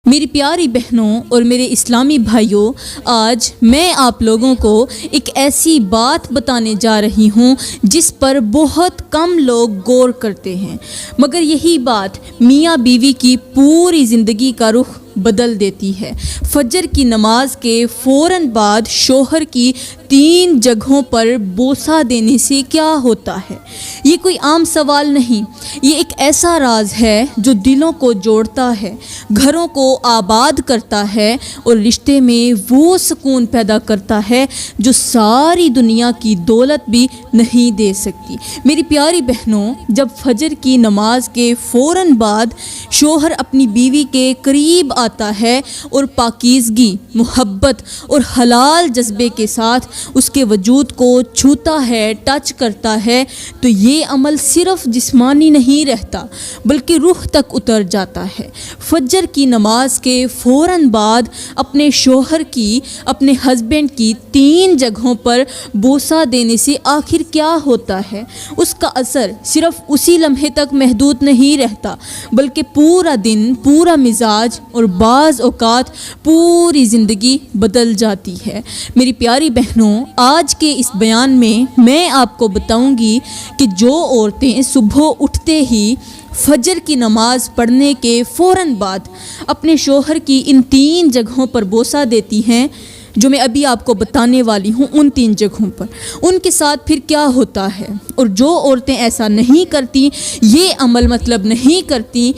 میری پیاری بہنوں اور میرے اسلامی بھائیوں، آج میں آپ لوگوں کو ایک ایسی بات بتانے جا رہی ہوں جس پر بہت کم لوگ غور کرتے ہیں، مگر یہی بات میاں بیوی کی پوری زندگی کا رخ بدل دیتی ہے۔ فجر کی نماز کے فوراً بعد شوہر کی 3 جگہوں پر بوسہ دینے سے کیا ہوتا ہے؟ یہ کوئی عام سوال نہیں، یہ ایک ایسا راز ہے جو دلوں کو جوڑتا ہے، گھروں کو آباد کرتا ہے اور رشتے میں وہ سکون پیدا کرتا ہے جو ساری دنیا کی دولت بھی نہیں دے سکتی۔ میری پیاری بہنوں، جب فجر کی نماز کے فوراً بعد شوہر اپنی بیوی کے قریب آتا ہے اور پاکیزگی، محبت اور حلال جذبے کے ساتھ اس کے وجود کو چھوتا ہے، ٹچ کرتا ہے، تو یہ عمل صرف جسمانی نہیں رہتا بلکہ روح تک اتر جاتا ہے۔ فجر کی نماز کے فوراً بعد اپنے شوہر کی، اپنے ہسبینڈ کی 3 جگہوں پر بوسہ دینے سے آخر کیا ہوتا ہے؟ اس کا اثر صرف اسی لمحے تک محدود نہیں رہتا بلکہ پورا دن، پورا مزاج اور بعض اوقات پوری زندگی بدل جاتی ہے۔ میری پیاری بہنوں، آج کے اس بیان میں آپ کو بتاؤں گی کہ جو عورتیں صبح اٹھتے ہی فجر کی نماز پڑھنے کے فوراً بعد اپنے شوہر کی ان 3 جگہوں پر بوسہ دیتی ہیں، جو میں ابھی آپ کو بتانے والی ہوں، ان 3 جگہوں پر ان کے ساتھ پھر کیا ہوتا ہے، اور جو عورتیں ایسا نہیں کرتی، یہ عمل نہیں کرتی،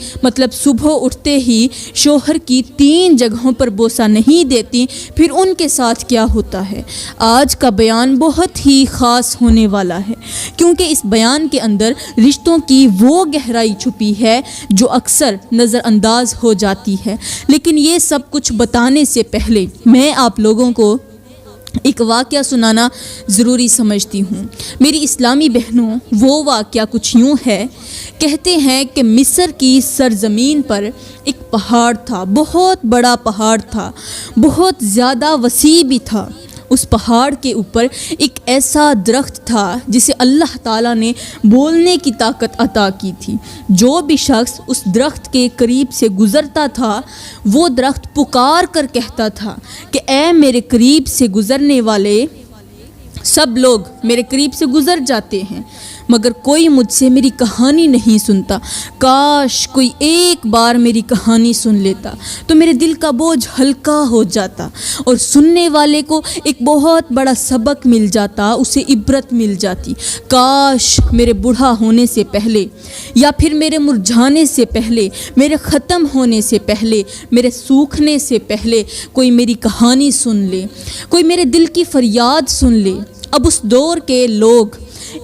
صبح اٹھتے ہی شوہر کی 3 جگہوں پر بوسہ نہیں دیتی، پھر ان کے ساتھ کیا ہوتا ہے۔ آج کا بیان بہت ہی خاص ہونے والا ہے، کیونکہ اس بیان کے اندر رشتوں کی وہ گہرائی چھپی ہے جو اکثر نظر انداز ہو جاتی ہے۔ لیکن یہ سب کچھ بتانے سے پہلے میں آپ لوگوں کو ایک واقعہ سنانا ضروری سمجھتی ہوں۔ میری اسلامی بہنوں، وہ واقعہ کچھ یوں ہے۔ کہتے ہیں کہ مصر کی سرزمین پر ایک پہاڑ تھا، بہت بڑا پہاڑ تھا، بہت زیادہ وسیع بھی تھا۔ اس پہاڑ کے اوپر ایک ایسا درخت تھا جسے اللہ تعالیٰ نے بولنے کی طاقت عطا کی تھی۔ جو بھی شخص اس درخت کے قریب سے گزرتا تھا، وہ درخت پکار کر کہتا تھا کہ اے میرے قریب سے گزرنے والے، سب لوگ میرے قریب سے گزر جاتے ہیں مگر کوئی مجھ سے میری کہانی نہیں سنتا، کاش کوئی ایک بار میری کہانی سن لیتا تو میرے دل کا بوجھ ہلکا ہو جاتا اور سننے والے کو ایک بہت بڑا سبق مل جاتا، اسے عبرت مل جاتی۔ کاش میرے بوڑھا ہونے سے پہلے، یا پھر میرے مرجھانے سے پہلے، میرے ختم ہونے سے پہلے، میرے سوکھنے سے پہلے کوئی میری کہانی سن لے، کوئی میرے دل کی فریاد سن لے۔ اب اس دور کے لوگ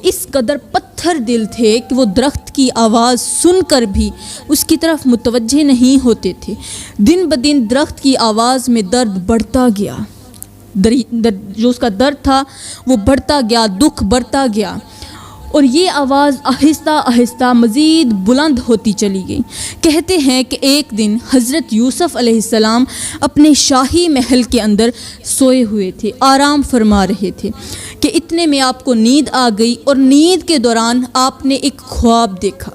اس قدر پتھر دل تھے کہ وہ درخت کی آواز سن کر بھی اس کی طرف متوجہ نہیں ہوتے تھے۔ دن بدن درخت کی آواز میں درد بڑھتا گیا، جو اس کا درد تھا وہ بڑھتا گیا، دکھ بڑھتا گیا، اور یہ آواز آہستہ آہستہ مزید بلند ہوتی چلی گئی۔ کہتے ہیں کہ ایک دن حضرت یوسف علیہ السلام اپنے شاہی محل کے اندر سوئے ہوئے تھے، آرام فرما رہے تھے کہ اتنے میں آپ کو نیند آ گئی، اور نیند کے دوران آپ نے ایک خواب دیکھا۔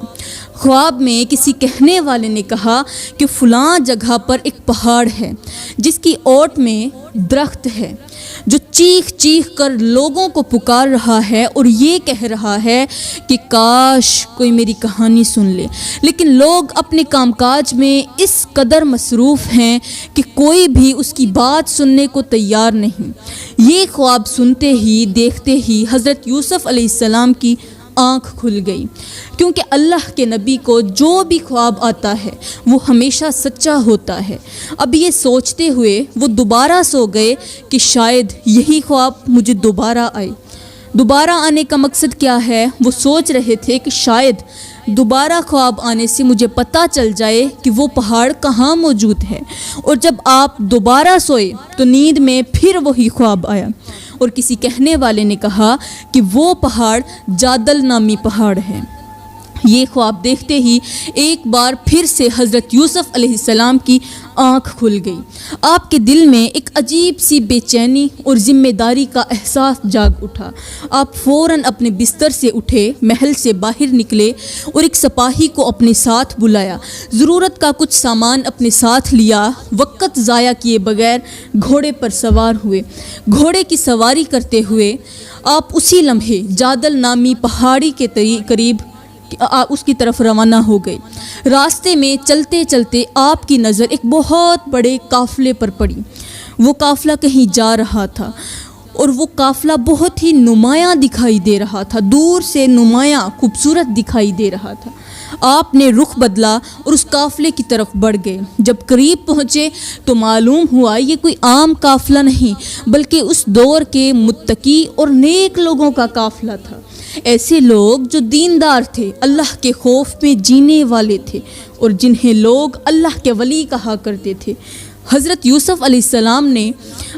خواب میں کسی کہنے والے نے کہا کہ فلاں جگہ پر ایک پہاڑ ہے جس کی اوٹ میں درخت ہے جو چیخ چیخ کر لوگوں کو پکار رہا ہے اور یہ کہہ رہا ہے کہ کاش کوئی میری کہانی سن لے، لیکن لوگ اپنے کام کاج میں اس قدر مصروف ہیں کہ کوئی بھی اس کی بات سننے کو تیار نہیں۔ یہ خواب سنتے ہی، دیکھتے ہی حضرت یوسف علیہ السلام کی آنکھ کھل گئی، کیونکہ اللہ کے نبی کو جو بھی خواب آتا ہے وہ ہمیشہ سچا ہوتا ہے۔ اب یہ سوچتے ہوئے وہ دوبارہ سو گئے کہ شاید یہی خواب مجھے دوبارہ آئے۔ دوبارہ آنے کا مقصد کیا ہے؟ وہ سوچ رہے تھے کہ شاید دوبارہ خواب آنے سے مجھے پتہ چل جائے کہ وہ پہاڑ کہاں موجود ہے، اور جب آپ دوبارہ سوئے تو نیند میں پھر وہی خواب آیا، اور کسی کہنے والے نے کہا کہ وہ پہاڑ جادل نامی پہاڑ ہے۔ یہ خواب دیکھتے ہی ایک بار پھر سے حضرت یوسف علیہ السلام کی آنکھ کھل گئی۔ آپ کے دل میں ایک عجیب سی بے چینی اور ذمہ داری کا احساس جاگ اٹھا۔ آپ فوراً اپنے بستر سے اٹھے، محل سے باہر نکلے اور ایک سپاہی کو اپنے ساتھ بلایا، ضرورت کا کچھ سامان اپنے ساتھ لیا، وقت ضائع کیے بغیر گھوڑے پر سوار ہوئے۔ گھوڑے کی سواری کرتے ہوئے آپ اسی لمحے جادل نامی پہاڑی کے قریب اس کی طرف روانہ ہو گئے۔ راستے میں چلتے چلتے آپ کی نظر ایک بہت بڑے قافلے پر پڑی۔ وہ قافلہ کہیں جا رہا تھا اور وہ قافلہ بہت ہی نمایاں دکھائی دے رہا تھا، دور سے نمایاں خوبصورت دکھائی دے رہا تھا۔ آپ نے رخ بدلا اور اس قافلے کی طرف بڑھ گئے۔ جب قریب پہنچے تو معلوم ہوا یہ کوئی عام قافلہ نہیں بلکہ اس دور کے متقی اور نیک لوگوں کا قافلہ تھا۔ ایسے لوگ جو دیندار تھے، اللہ کے خوف میں جینے والے تھے اور جنہیں لوگ اللہ کے ولی کہا کرتے تھے۔ حضرت یوسف علیہ السلام نے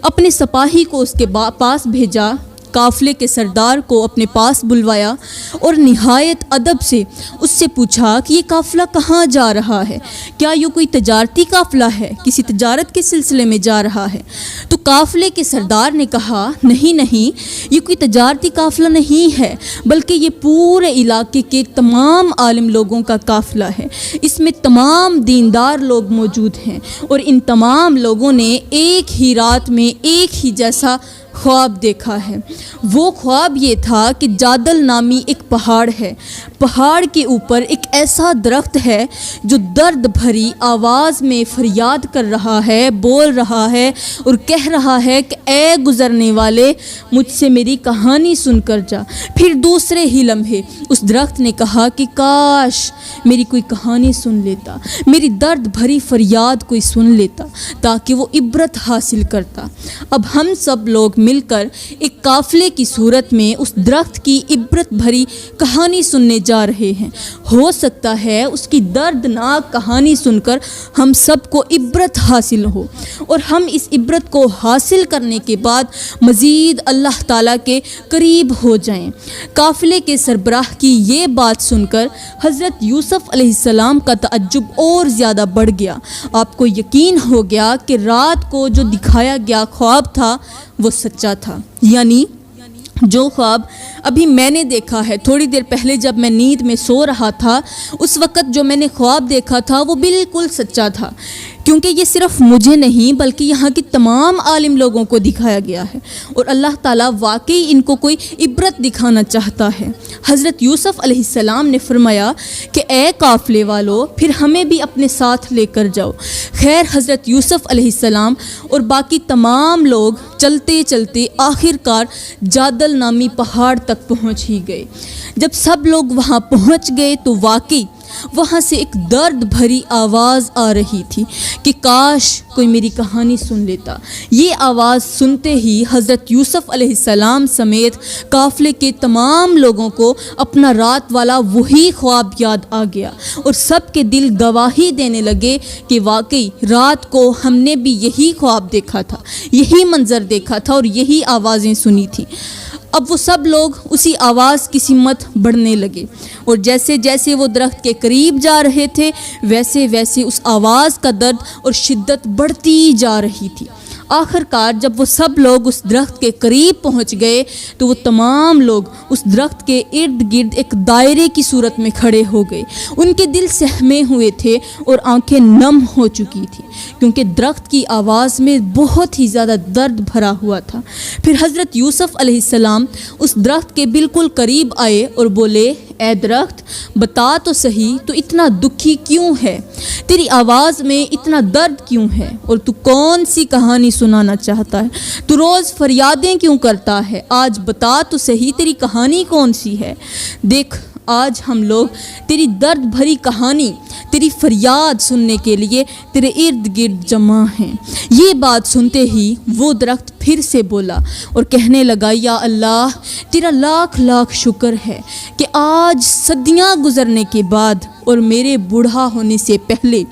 اپنے سپاہی کو اس کے پاس بھیجا، قافلے کے سردار کو اپنے پاس بلوایا اور نہایت ادب سے اس سے پوچھا کہ یہ قافلہ کہاں جا رہا ہے؟ کیا یہ کوئی تجارتی قافلہ ہے؟ کسی تجارت کے سلسلے میں جا رہا ہے؟ تو قافلے کے سردار نے کہا، نہیں، یہ کوئی تجارتی قافلہ نہیں ہے بلکہ یہ پورے علاقے کے تمام عالم لوگوں کا قافلہ ہے۔ اس میں تمام دیندار لوگ موجود ہیں اور ان تمام لوگوں نے ایک ہی رات میں ایک ہی جیسا خواب دیکھا ہے۔ وہ خواب یہ تھا کہ جادل نامی ایک پہاڑ ہے، پہاڑ کے اوپر ایک ایسا درخت ہے جو درد بھری آواز میں فریاد کر رہا ہے، بول رہا ہے اور کہہ رہا ہے کہ اے گزرنے والے، مجھ سے میری کہانی سن کر جا۔ پھر دوسرے ہی لمحے اس درخت نے کہا کہ کاش میری کوئی کہانی سن لیتا، میری درد بھری فریاد کوئی سن لیتا تاکہ وہ عبرت حاصل کرتا۔ اب ہم سب لوگ مل کر ایک قافلے کی صورت میں اس درخت کی عبرت بھری کہانی سننے جا رہے ہیں۔ ہو سکتا ہے اس کی دردناک کہانی سن کر ہم سب کو عبرت حاصل ہو اور ہم اس عبرت کو حاصل کرنے کے بعد مزید اللہ تعالیٰ کے قریب ہو جائیں۔ قافلے کے سربراہ کی یہ بات سن کر حضرت یوسف علیہ السلام کا تعجب اور زیادہ بڑھ گیا۔ آپ کو یقین ہو گیا کہ رات کو جو دکھایا گیا خواب تھا وہ سچا تھا، یعنی جو خواب ابھی میں نے دیکھا ہے، تھوڑی دیر پہلے جب میں نیند میں سو رہا تھا اس وقت جو میں نے خواب دیکھا تھا وہ بالکل سچا تھا، کیونکہ یہ صرف مجھے نہیں بلکہ یہاں کی تمام عالم لوگوں کو دکھایا گیا ہے اور اللہ تعالیٰ واقعی ان کو کوئی عبرت دکھانا چاہتا ہے۔ حضرت یوسف علیہ السلام نے فرمایا کہ اے قافلے والو، پھر ہمیں بھی اپنے ساتھ لے کر جاؤ۔ خیر حضرت یوسف علیہ السلام اور باقی تمام لوگ چلتے چلتے آخر کار جادل نامی پہاڑ تک پہنچ ہی گئے۔ جب سب لوگ وہاں پہنچ گئے تو واقعی وہاں سے ایک درد بھری آواز آ رہی تھی کہ کاش کوئی میری کہانی سن لیتا۔ یہ آواز سنتے ہی حضرت یوسف علیہ السلام سمیت قافلے کے تمام لوگوں کو اپنا رات والا وہی خواب یاد آ گیا اور سب کے دل گواہی دینے لگے کہ واقعی رات کو ہم نے بھی یہی خواب دیکھا تھا، یہی منظر دیکھا تھا اور یہی آوازیں سنی تھی۔ اب وہ سب لوگ اسی آواز کی سمت بڑھنے لگے اور جیسے جیسے وہ درخت کے قریب جا رہے تھے ویسے ویسے اس آواز کا درد اور شدت بڑھتی جا رہی تھی۔ آخر کار جب وہ سب لوگ اس درخت کے قریب پہنچ گئے تو وہ تمام لوگ اس درخت کے ارد گرد ایک دائرے کی صورت میں کھڑے ہو گئے۔ ان کے دل سہمے ہوئے تھے اور آنکھیں نم ہو چکی تھی کیونکہ درخت کی آواز میں بہت ہی زیادہ درد بھرا ہوا تھا۔ پھر حضرت یوسف علیہ السلام اس درخت کے بالکل قریب آئے اور بولے، اے درخت بتا تو صحیح تو اتنا دکھی کیوں ہے؟ تیری آواز میں اتنا درد کیوں ہے اور تو کون سی کہانی سنانا چاہتا ہے؟ تو روز فریادیں کیوں کرتا ہے؟ آج بتا تو صحیح تیری کہانی کون سی ہے؟ دیکھ آج ہم لوگ تیری درد بھری کہانی، تیری فریاد سننے کے لیے تیرے ارد گرد جمع ہیں۔ یہ بات سنتے ہی وہ درخت پھر سے بولا اور کہنے لگا، یا اللہ تیرا لاکھ لاکھ شکر ہے کہ آج صدیاں گزرنے کے بعد اور میرے بوڑھا ہونے سے پہلے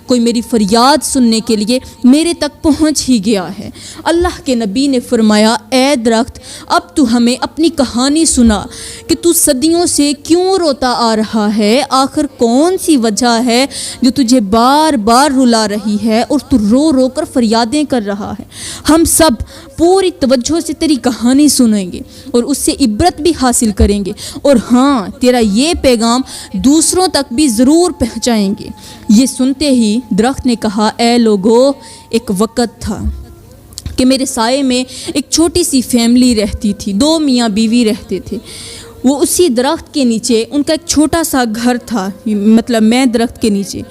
کوئی میری فریاد سننے کے لیے میرے تک پہنچ ہی گیا ہے۔ اللہ کے نبی نے فرمایا، اے درخت اب تو ہمیں اپنی کہانی سنا کہ تو صدیوں سے کیوں روتا آ رہا ہے، آخر کون سی وجہ ہے جو تجھے بار بار رلا رہی ہے اور تو رو رو کر فریادیں کر رہا ہے۔ ہم سب پوری توجہ سے تیری کہانی سنیں گے اور اس سے عبرت بھی حاصل کریں گے، اور ہاں تیرا یہ پیغام دوسروں تک بھی ضرور پہنچائیں گے۔ یہ سنتے ہی درخت نے کہا، اے لوگو، ایک وقت تھا کہ میرے سائے میں ایک چھوٹی سی فیملی رہتی تھی، 2 میاں بیوی رہتے تھے۔ وہ اسی درخت کے نیچے ان کا ایک چھوٹا سا گھر تھا، مطلب میں درخت کے نیچے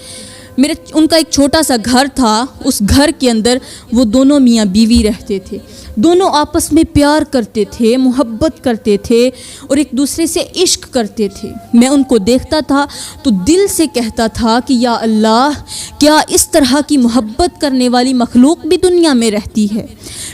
ان کا ایک چھوٹا سا گھر تھا۔ اس گھر کے اندر وہ دونوں میاں بیوی رہتے تھے، دونوں آپس میں پیار کرتے تھے، محبت کرتے تھے اور ایک دوسرے سے عشق کرتے تھے۔ میں ان کو دیکھتا تھا تو دل سے کہتا تھا کہ یا اللہ، کیا اس طرح کی محبت کرنے والی مخلوق بھی دنیا میں رہتی ہے؟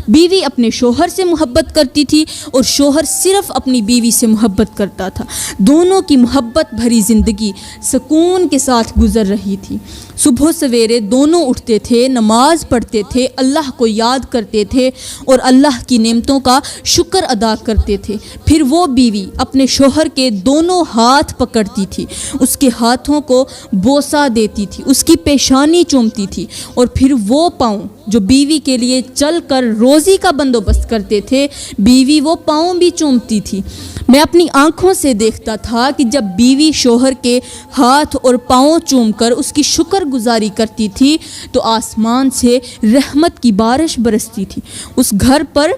بیوی اپنے شوہر سے محبت کرتی تھی اور شوہر صرف اپنی بیوی سے محبت کرتا تھا۔ دونوں کی محبت بھری زندگی سکون کے ساتھ گزر رہی تھی۔ صبح سویرے دونوں اٹھتے تھے، نماز پڑھتے تھے، اللہ کو یاد کرتے تھے اور اللہ کی نعمتوں کا شکر ادا کرتے تھے۔ پھر وہ بیوی اپنے شوہر کے دونوں ہاتھ پکڑتی تھی، اس کے ہاتھوں کو بوسہ دیتی تھی، اس کی پیشانی چومتی تھی، اور پھر وہ پاؤں جو بیوی کے لیے چل کر روزی کا بندوبست کرتے تھے، بیوی وہ پاؤں بھی چومتی تھی۔ میں اپنی آنکھوں سے دیکھتا تھا کہ جب بیوی شوہر کے ہاتھ اور پاؤں چوم کر اس کی شکر گزاری کرتی تھی تو آسمان سے رحمت کی بارش برستی تھی، اس گھر پر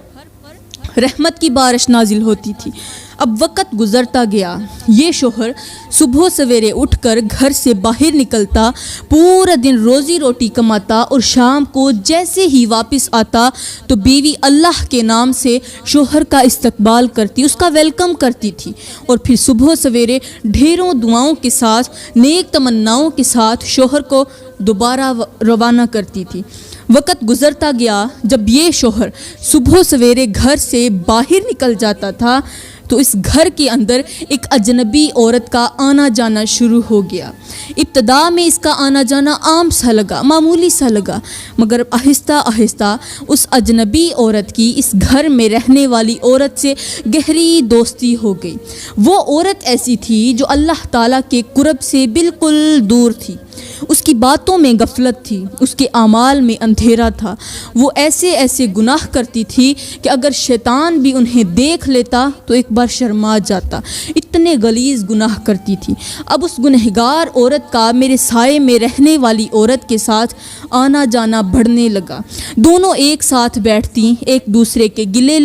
رحمت کی بارش نازل ہوتی تھی۔ اب وقت گزرتا گیا، یہ شوہر صبح سویرے اٹھ کر گھر سے باہر نکلتا، پورا دن روزی روٹی کماتا اور شام کو جیسے ہی واپس آتا تو بیوی اللہ کے نام سے شوہر کا استقبال کرتی، اس کا ویلکم کرتی تھی، اور پھر صبح سویرے ڈھیروں دعاؤں کے ساتھ، نیک تمناؤں کے ساتھ شوہر کو دوبارہ روانہ کرتی تھی۔ وقت گزرتا گیا، جب یہ شوہر صبح سویرے گھر سے باہر نکل جاتا تھا تو اس گھر کے اندر ایک اجنبی عورت کا آنا جانا شروع ہو گیا۔ ابتدا میں اس کا آنا جانا عام سا لگا، معمولی سا لگا، مگر آہستہ آہستہ اس اجنبی عورت کی اس گھر میں رہنے والی عورت سے گہری دوستی ہو گئی۔ وہ عورت ایسی تھی جو اللہ تعالیٰ کے قرب سے بالکل دور تھی، اس کی باتوں میں غفلت تھی، اس کے اعمال میں اندھیرا تھا۔ وہ ایسے ایسے گناہ کرتی تھی کہ اگر شیطان بھی انہیں دیکھ لیتا تو ایک بار شرما جاتا، اتنے غلیظ گناہ کرتی تھی۔ اب اس گنہگار عورت کا میرے سائے میں رہنے والی عورت کے ساتھ آنا جانا بڑھنے لگا۔ دونوں ایک ساتھ بیٹھتی، ایک دوسرے کے گلے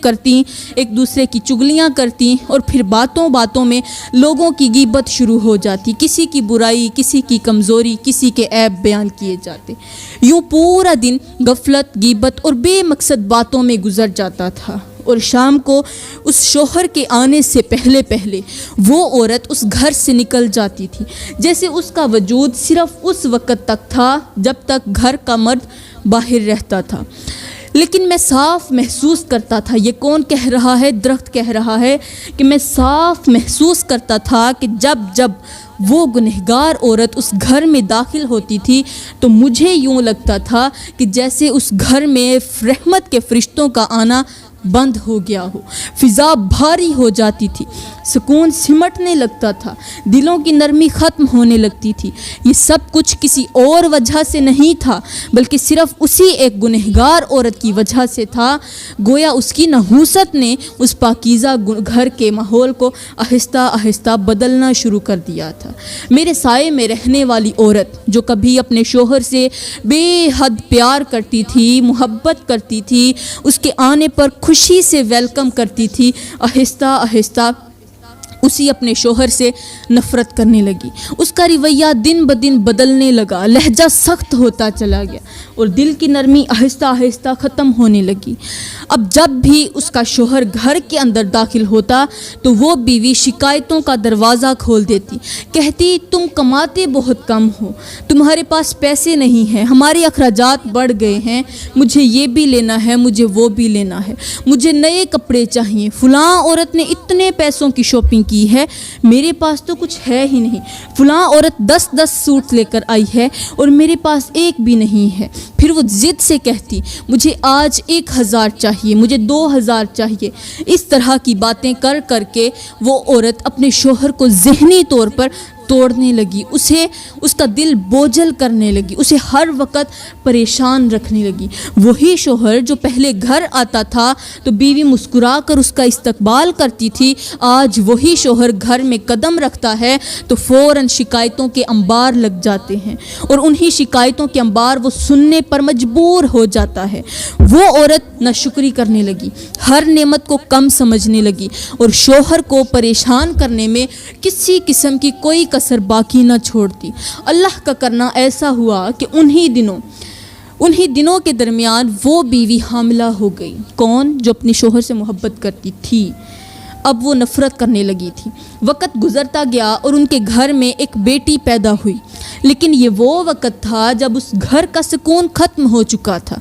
کرتی، ایک دوسرے کی چگلیاں کرتی، اور پھر باتوں باتوں میں لوگوں کی غیبت شروع ہو جاتی، کسی کی برائی، کسی کی کمزوری، کسی کے عیب بیان کیے جاتے۔ یوں پورا دن غفلت، غیبت اور بے مقصد باتوں میں گزر جاتا تھا، اور شام کو اس شوہر کے آنے سے پہلے پہلے وہ عورت اس گھر سے نکل جاتی تھی، جیسے اس کا وجود صرف اس وقت تک تھا جب تک گھر کا مرد باہر رہتا تھا۔ لیکن میں صاف محسوس کرتا تھا، یہ کون کہہ رہا ہے؟ درخت کہہ رہا ہے کہ میں صاف محسوس کرتا تھا کہ جب وہ گنہگار عورت اس گھر میں داخل ہوتی تھی تو مجھے یوں لگتا تھا کہ جیسے اس گھر میں رحمت کے فرشتوں کا آنا بند ہو گیا ہو، فضا بھاری ہو جاتی تھی، سکون سمٹنے لگتا تھا، دلوں کی نرمی ختم ہونے لگتی تھی۔ یہ سب کچھ کسی اور وجہ سے نہیں تھا بلکہ صرف اسی ایک گنہگار عورت کی وجہ سے تھا۔ گویا اس کی نحوست نے اس پاکیزہ گھر کے ماحول کو آہستہ آہستہ بدلنا شروع کر دیا تھا۔ میرے سائے میں رہنے والی عورت جو کبھی اپنے شوہر سے بے حد پیار کرتی تھی، محبت کرتی تھی، اس کے آنے پر خوشی سے ویلکم کرتی تھی، آہستہ آہستہ اسی اپنے شوہر سے نفرت کرنے لگی۔ اس کا رویہ دن بدن بدلنے لگا، لہجہ سخت ہوتا چلا گیا اور دل کی نرمی آہستہ آہستہ ختم ہونے لگی۔ اب جب بھی اس کا شوہر گھر کے اندر داخل ہوتا تو وہ بیوی شکایتوں کا دروازہ کھول دیتی، کہتی تم کماتے بہت کم ہو، تمہارے پاس پیسے نہیں ہیں، ہمارے اخراجات بڑھ گئے ہیں، مجھے یہ بھی لینا ہے، مجھے وہ بھی لینا ہے، مجھے نئے کپڑے چاہیے، فلاں عورت نے اتنے پیسوں کی شاپنگ کی ہے, میرے پاس تو کچھ ہے ہی نہیں. فلاں عورت 10 سوٹ لے کر آئی ہے اور میرے پاس ایک بھی نہیں ہے. پھر وہ ضد سے کہتی مجھے آج 1000 چاہیے, مجھے 2000 چاہیے. اس طرح کی باتیں کر کر کے وہ عورت اپنے شوہر کو ذہنی طور پر توڑنے لگی, اسے اس کا دل بوجھل کرنے لگی, اسے ہر وقت پریشان رکھنے لگی. وہی شوہر جو پہلے گھر آتا تھا تو بیوی مسکرا کر اس کا استقبال کرتی تھی, آج وہی شوہر گھر میں قدم رکھتا ہے تو فوراً شکایتوں کے انبار لگ جاتے ہیں, اور انہی شکایتوں کے انبار وہ سننے پر مجبور ہو جاتا ہے. وہ عورت ناشکری کرنے لگی, ہر نعمت کو کم سمجھنے لگی, اور شوہر کو پریشان کرنے میں کسی قسم کی کوئی کسر باقی نہ چھوڑتی. اللہ کا کرنا ایسا ہوا کہ انہی دنوں کے درمیان وہ بیوی حاملہ ہو گئی. کون؟ جو اپنے شوہر سے محبت کرتی تھی, اب وہ نفرت کرنے لگی تھی. وقت گزرتا گیا اور ان کے گھر میں ایک بیٹی پیدا ہوئی, لیکن یہ وہ وقت تھا جب اس گھر کا سکون ختم ہو چکا تھا.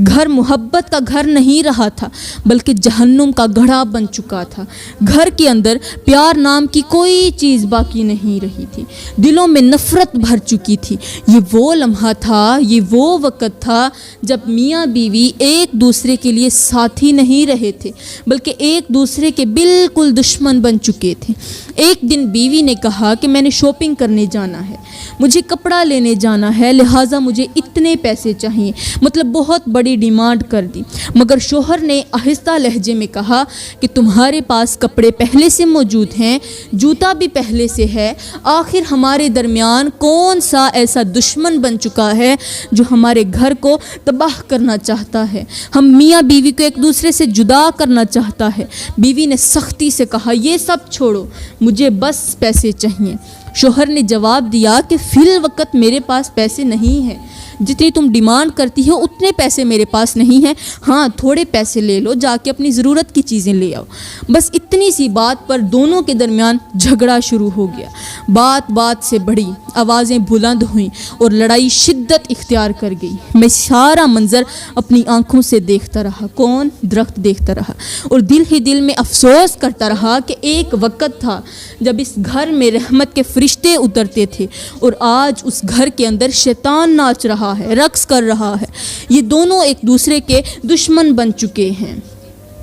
گھر محبت کا گھر نہیں رہا تھا بلکہ جہنم کا گڑھا بن چکا تھا. گھر کے اندر پیار نام کی کوئی چیز باقی نہیں رہی تھی, دلوں میں نفرت بھر چکی تھی. یہ وہ لمحہ تھا, یہ وہ وقت تھا جب میاں بیوی ایک دوسرے کے لیے ساتھی نہیں رہے تھے بلکہ ایک دوسرے کے بالکل دشمن بن چکے تھے. ایک دن بیوی نے کہا کہ میں نے شاپنگ کرنے جانا ہے, مجھے کپڑا لینے جانا ہے, لہٰذا مجھے اتنے پیسے چاہیے, مطلب بہت بڑی ڈیمانڈ کر دی. مگر شوہر نے آہستہ لہجے میں کہا کہ تمہارے پاس کپڑے پہلے سے موجود ہیں, جوتا بھی پہلے سے ہے, آخر ہمارے درمیان کون سا ایسا دشمن بن چکا ہے جو ہمارے گھر کو تباہ کرنا چاہتا ہے, ہم میاں بیوی کو ایک دوسرے سے جدا کرنا چاہتا ہے. بیوی نے سختی سے کہا یہ سب چھوڑو, مجھے بس پیسے چاہیے. شوہر نے جواب دیا کہ فی الوقت میرے پاس پیسے نہیں ہیں, جتنی تم ڈیمانڈ کرتی ہو اتنے پیسے میرے پاس نہیں ہیں, ہاں تھوڑے پیسے لے لو, جا کے اپنی ضرورت کی چیزیں لے آؤ. بس اتنی سی بات پر دونوں کے درمیان جھگڑا شروع ہو گیا. بات بات سے بڑھی, آوازیں بلند ہوئیں اور لڑائی شدت اختیار کر گئی. میں سارا منظر اپنی آنکھوں سے دیکھتا رہا, کون؟ درخت دیکھتا رہا, اور دل ہی دل میں افسوس کرتا رہا کہ ایک وقت تھا جب اس گھر میں رحمت کے فرشتے اترتے تھے اور آج اس گھر کے اندر شیطان ناچ رہا ہے, رقص کر رہا ہے. یہ دونوں ایک دوسرے کے دشمن بن چکے ہیں,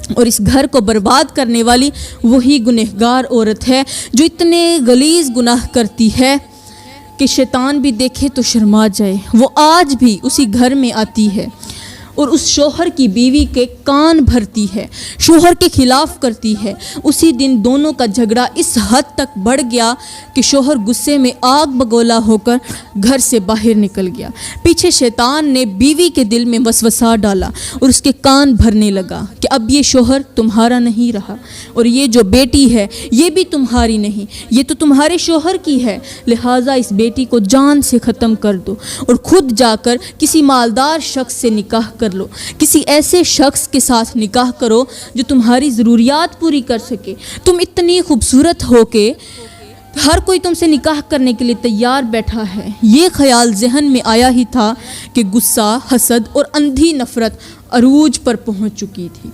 اور اس گھر کو برباد کرنے والی وہی گنہگار عورت ہے جو اتنے غلیظ گناہ کرتی ہے کہ شیطان بھی دیکھے تو شرما جائے. وہ آج بھی اسی گھر میں آتی ہے اور اس شوہر کی بیوی کے کان بھرتی ہے, شوہر کے خلاف کرتی ہے. اسی دن دونوں کا جھگڑا اس حد تک بڑھ گیا کہ شوہر غصے میں آگ بگولا ہو کر گھر سے باہر نکل گیا. پیچھے شیطان نے بیوی کے دل میں وسوسہ ڈالا اور اس کے کان بھرنے لگا کہ اب یہ شوہر تمہارا نہیں رہا, اور یہ جو بیٹی ہے یہ بھی تمہاری نہیں, یہ تو تمہارے شوہر کی ہے, لہٰذا اس بیٹی کو جان سے ختم کر دو اور خود جا کر کسی مالدار شخص سے نکاح کر لو, کسی ایسے شخص کے ساتھ نکاح کرو جو تمہاری ضروریات پوری کر سکے. تم اتنی خوبصورت ہو کہ ہر کوئی تم سے نکاح کرنے کے لیے تیار بیٹھا ہے. یہ خیال ذہن میں آیا ہی تھا کہ غصہ, حسد اور اندھی نفرت عروج پر پہنچ چکی تھی.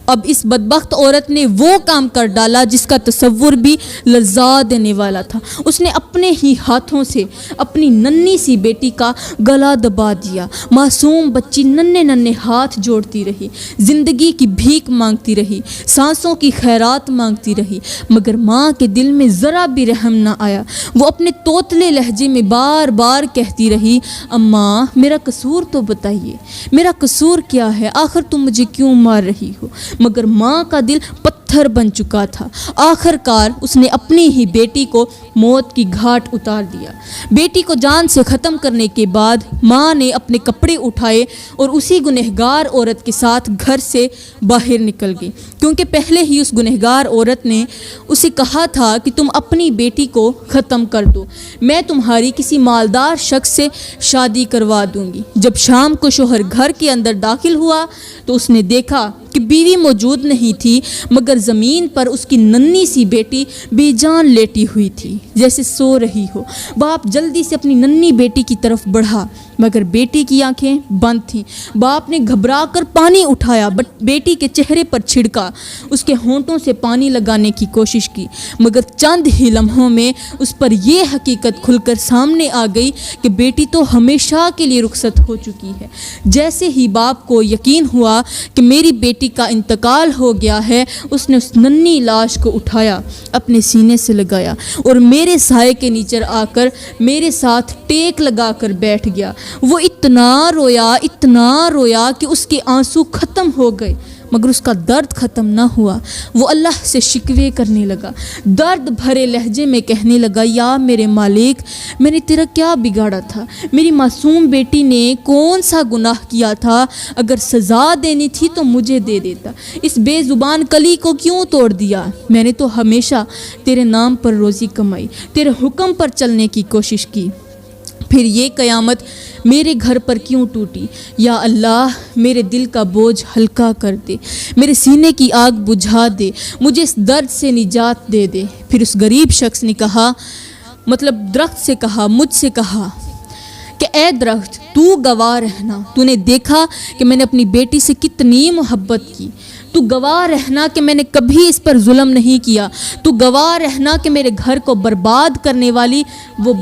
اب اس بدبخت عورت نے وہ کام کر ڈالا جس کا تصور بھی لرزا دینے والا تھا. اس نے اپنے ہی ہاتھوں سے اپنی ننھی سی بیٹی کا گلا دبا دیا. معصوم بچی ننھے ننھے ہاتھ جوڑتی رہی, زندگی کی بھیک مانگتی رہی, سانسوں کی خیرات مانگتی رہی, مگر ماں کے دل میں ذرا بھی رحم نہ آیا. وہ اپنے توتلے لہجے میں بار بار کہتی رہی, اماں میرا قصور تو بتائیے, میرا قصور کیا ہے, آخر تم مجھے کیوں مار رہی ہو. مگر ماں کا دل پتھر بن چکا تھا. آخر کار اس نے اپنی ہی بیٹی کو موت کی گھاٹ اتار دیا. بیٹی کو جان سے ختم کرنے کے بعد ماں نے اپنے کپڑے اٹھائے اور اسی گنہگار عورت کے ساتھ گھر سے باہر نکل گئی, کیونکہ پہلے ہی اس گنہگار عورت نے اسے کہا تھا کہ تم اپنی بیٹی کو ختم کر دو, میں تمہاری کسی مالدار شخص سے شادی کروا دوں گی. جب شام کو شوہر گھر کے اندر داخل ہوا تو اس نے دیکھا کہ بیوی موجود نہیں تھی, مگر کر زمین پر اس کی ننھی سی بیٹی بے جان لیٹی ہوئی تھی، جیسے سو رہی ہو۔ باپ جلدی سے اپنی ننھی بیٹی کی طرف بڑھا، مگر بیٹی کی آنکھیں بند تھیں۔ باپ نے گھبرا کر پانی اٹھایا، بیٹی کے چہرے پر چھڑکا، اس کے ہونٹوں سے پانی لگانے کی کوشش کی، مگر چند ہی لمحوں میں اس پر یہ حقیقت کھل کر سامنے آ گئی کہ بیٹی تو ہمیشہ کے لیے رخصت ہو چکی ہے۔ جیسے ہی باپ کو یقین ہوا کہ میری بیٹی کا انتقال ہو گیا ہے، اس نے اس ننھی لاش کو اٹھایا، اپنے سینے سے لگایا اور میرے سائے کے نیچے آ کر میرے ساتھ ٹیک لگا کر بیٹھ گیا۔ وہ اتنا رویا کہ اس کے آنسو ختم ہو گئے، مگر اس کا درد ختم نہ ہوا۔ وہ اللہ سے شکوے کرنے لگا، درد بھرے لہجے میں کہنے لگا، یا میرے مالک، میں نے تیرا کیا بگاڑا تھا؟ میری معصوم بیٹی نے کون سا گناہ کیا تھا؟ اگر سزا دینی تھی تو مجھے دے دیتا، اس بے زبان کلی کو کیوں توڑ دیا؟ میں نے تو ہمیشہ تیرے نام پر روزی کمائی، تیرے حکم پر چلنے کی کوشش کی، پھر یہ قیامت میرے گھر پر کیوں ٹوٹی؟ یا اللہ، میرے دل کا بوجھ ہلکا کر دے، میرے سینے کی آگ بجھا دے، مجھے اس درد سے نجات دے دے۔ پھر اس غریب شخص نے کہا، درخت سے کہا، مجھ سے کہا کہ اے درخت، تو گواہ رہنا، تو نے دیکھا کہ میں نے اپنی بیٹی سے کتنی محبت کی، تو گواہ رہنا کہ میں نے کبھی اس پر ظلم نہیں کیا، تو گواہ رہنا کہ میرے گھر کو برباد کرنے والی وہ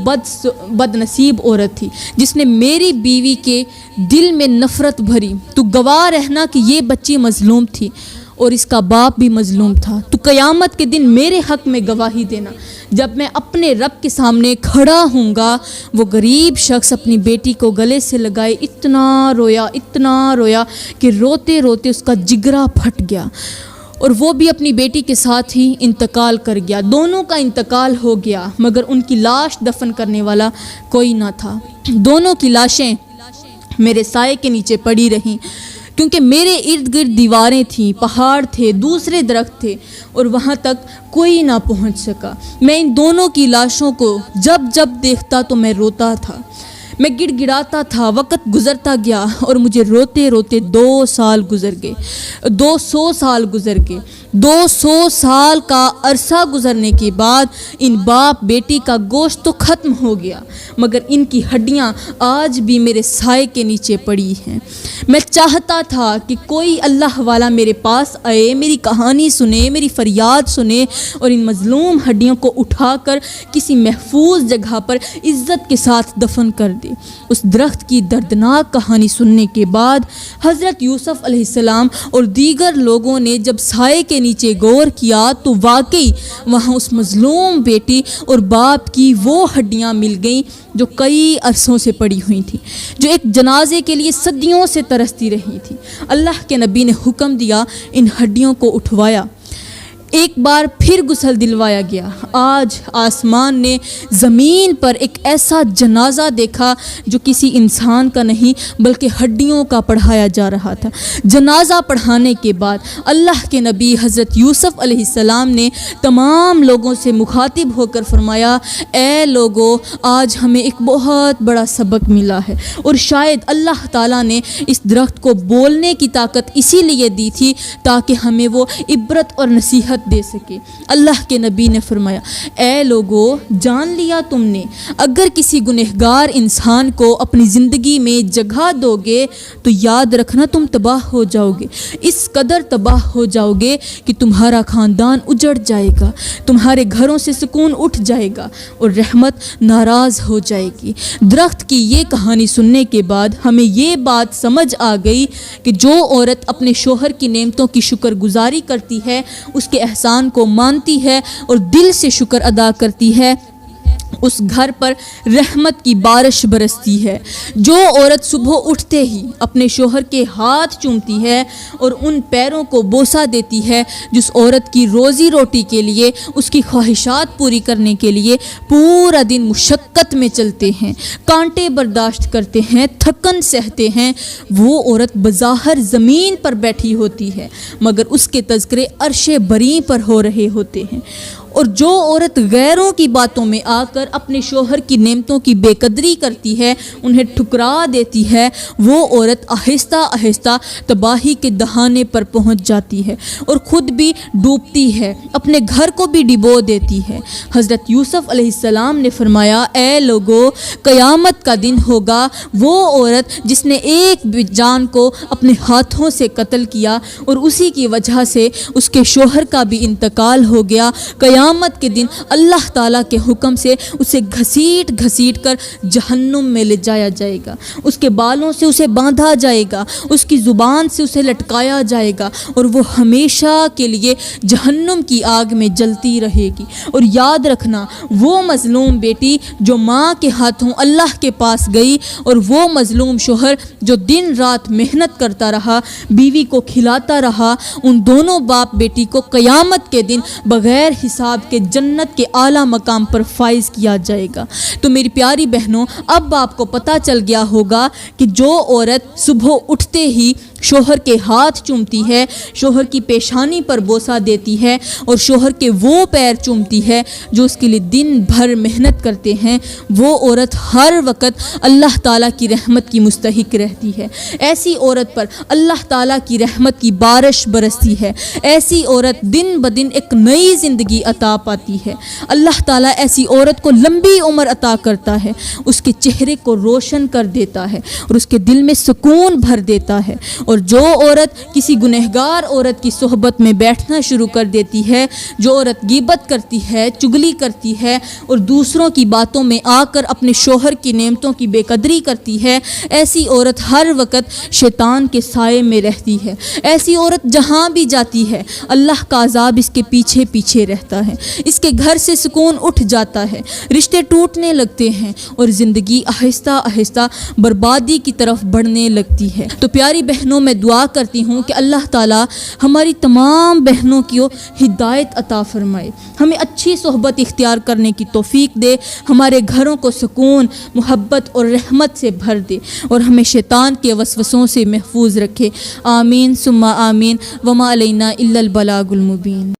بد نصیب عورت تھی جس نے میری بیوی کے دل میں نفرت بھری، تو گواہ رہنا کہ یہ بچی مظلوم تھی اور اس کا باپ بھی مظلوم تھا، تو قیامت کے دن میرے حق میں گواہی دینا، جب میں اپنے رب کے سامنے کھڑا ہوں گا۔ وہ غریب شخص اپنی بیٹی کو گلے سے لگائے اتنا رویا کہ روتے روتے اس کا جگرا پھٹ گیا، اور وہ بھی اپنی بیٹی کے ساتھ ہی انتقال کر گیا۔ دونوں کا انتقال ہو گیا، مگر ان کی لاش دفن کرنے والا کوئی نہ تھا۔ دونوں کی لاشیں میرے سائے کے نیچے پڑی رہیں، کیونکہ میرے ارد گرد دیواریں تھیں، پہاڑ تھے، دوسرے درخت تھے، اور وہاں تک کوئی نہ پہنچ سکا۔ میں ان دونوں کی لاشوں کو جب دیکھتا تو میں روتا تھا، میں گڑ گڑاتا تھا۔ وقت گزرتا گیا اور مجھے روتے روتے 200 سال گزر گئے۔ 200 سال کا عرصہ گزرنے کے بعد ان باپ بیٹی کا گوشت تو ختم ہو گیا، مگر ان کی ہڈیاں آج بھی میرے سائے کے نیچے پڑی ہیں۔ میں چاہتا تھا کہ کوئی اللہ والا میرے پاس آئے، میری کہانی سنے، میری فریاد سنے اور ان مظلوم ہڈیوں کو اٹھا کر کسی محفوظ جگہ پر عزت کے ساتھ دفن کر دے۔ اس درخت کی دردناک کہانی سننے کے بعد حضرت یوسف علیہ السلام اور دیگر لوگوں نے جب سائے کے نیچے غور کیا تو واقعی وہاں اس مظلوم بیٹی اور باپ کی وہ ہڈیاں مل گئیں جو کئی عرصوں سے پڑی ہوئی تھیں، جو ایک جنازے کے لیے صدیوں سے ترستی رہی تھی۔ اللہ کے نبی نے حکم دیا، ان ہڈیوں کو اٹھوایا، ایک بار پھر غسل دلوایا گیا۔ آج آسمان نے زمین پر ایک ایسا جنازہ دیکھا جو کسی انسان کا نہیں بلکہ ہڈیوں کا پڑھایا جا رہا تھا۔ جنازہ پڑھانے کے بعد اللہ کے نبی حضرت یوسف علیہ السلام نے تمام لوگوں سے مخاطب ہو کر فرمایا، اے لوگو، آج ہمیں ایک بہت بڑا سبق ملا ہے، اور شاید اللہ تعالیٰ نے اس درخت کو بولنے کی طاقت اسی لیے دی تھی تاکہ ہمیں وہ عبرت اور نصیحت دے سکے۔ اللہ کے نبی نے فرمایا، اے لوگو، جان لیا تم نے، اگر کسی گنہگار انسان کو اپنی زندگی میں جگہ دو گے تو یاد رکھنا تم تباہ ہو جاؤ گے، اس قدر تباہ ہو جاؤ گے کہ تمہارا خاندان اجڑ جائے گا، تمہارے گھروں سے سکون اٹھ جائے گا اور رحمت ناراض ہو جائے گی۔ درخت کی یہ کہانی سننے کے بعد ہمیں یہ بات سمجھ آ گئی کہ جو عورت اپنے شوہر کی نعمتوں کی شکر گزاری کرتی ہے، اس کے احسان کو مانتی ہے اور دل سے شکر ادا کرتی ہے، اس گھر پر رحمت کی بارش برستی ہے۔ جو عورت صبح اٹھتے ہی اپنے شوہر کے ہاتھ چومتی ہے اور ان پیروں کو بوسہ دیتی ہے جس عورت کی روزی روٹی کے لیے، اس کی خواہشات پوری کرنے کے لیے پورا دن مشقت میں چلتے ہیں، کانٹے برداشت کرتے ہیں، تھکن سہتے ہیں، وہ عورت بظاہر زمین پر بیٹھی ہوتی ہے مگر اس کے تذکرے عرش بری پر ہو رہے ہوتے ہیں۔ اور جو عورت غیروں کی باتوں میں آ کر اپنے شوہر کی نعمتوں کی بے قدری کرتی ہے، انہیں ٹھکرا دیتی ہے، وہ عورت آہستہ آہستہ تباہی کے دہانے پر پہنچ جاتی ہے اور خود بھی ڈوبتی ہے، اپنے گھر کو بھی ڈبو دیتی ہے۔ حضرت یوسف علیہ السلام نے فرمایا، اے لوگو، قیامت کا دن ہوگا، وہ عورت جس نے ایک جان کو اپنے ہاتھوں سے قتل کیا اور اسی کی وجہ سے اس کے شوہر کا بھی انتقال ہو گیا، قیامت کے دن اللہ تعالیٰ کے حکم سے اسے گھسیٹ گھسیٹ کر جہنم میں لے جایا جائے گا، اس کے بالوں سے اسے باندھا جائے گا، اس کی زبان سے اسے لٹکایا جائے گا اور وہ ہمیشہ کے لیے جہنم کی آگ میں جلتی رہے گی۔ اور یاد رکھنا، وہ مظلوم بیٹی جو ماں کے ہاتھوں اللہ کے پاس گئی اور وہ مظلوم شوہر جو دن رات محنت کرتا رہا، بیوی کو کھلاتا رہا، ان دونوں باپ بیٹی کو قیامت کے دن بغیر حساب کے جنت کے اعلیٰ مقام پر فائز کیا جائے گا۔ تو میری پیاری بہنوں، اب آپ کو پتہ چل گیا ہوگا کہ جو عورت صبح اٹھتے ہی شوہر کے ہاتھ چومتی ہے، شوہر کی پیشانی پر بوسہ دیتی ہے اور شوہر کے وہ پیر چومتی ہے جو اس کے لیے دن بھر محنت کرتے ہیں، وہ عورت ہر وقت اللہ تعالیٰ کی رحمت کی مستحق رہتی ہے۔ ایسی عورت پر اللہ تعالیٰ کی رحمت کی بارش برستی ہے، ایسی عورت دن بدن ایک نئی زندگی عطا پاتی ہے۔ اللہ تعالیٰ ایسی عورت کو لمبی عمر عطا کرتا ہے، اس کے چہرے کو روشن کر دیتا ہے اور اس کے دل میں سکون بھر دیتا ہے۔ اور جو عورت کسی گنہگار عورت کی صحبت میں بیٹھنا شروع کر دیتی ہے، جو عورت غیبت کرتی ہے، چگلی کرتی ہے اور دوسروں کی باتوں میں آ کر اپنے شوہر کی نعمتوں کی بے قدری کرتی ہے، ایسی عورت ہر وقت شیطان کے سائے میں رہتی ہے۔ ایسی عورت جہاں بھی جاتی ہے، اللہ کا عذاب اس کے پیچھے پیچھے رہتا ہے، اس کے گھر سے سکون اٹھ جاتا ہے، رشتے ٹوٹنے لگتے ہیں اور زندگی آہستہ آہستہ بربادی کی طرف بڑھنے لگتی ہے۔ تو پیاری بہنوں، میں دعا کرتی ہوں کہ اللہ تعالیٰ ہماری تمام بہنوں کی ہدایت عطا فرمائے، ہمیں اچھی صحبت اختیار کرنے کی توفیق دے، ہمارے گھروں کو سکون، محبت اور رحمت سے بھر دے اور ہمیں شیطان کے وسوسوں سے محفوظ رکھے۔ آمین ثم آمین، وما علینا الا البلاغ المبین۔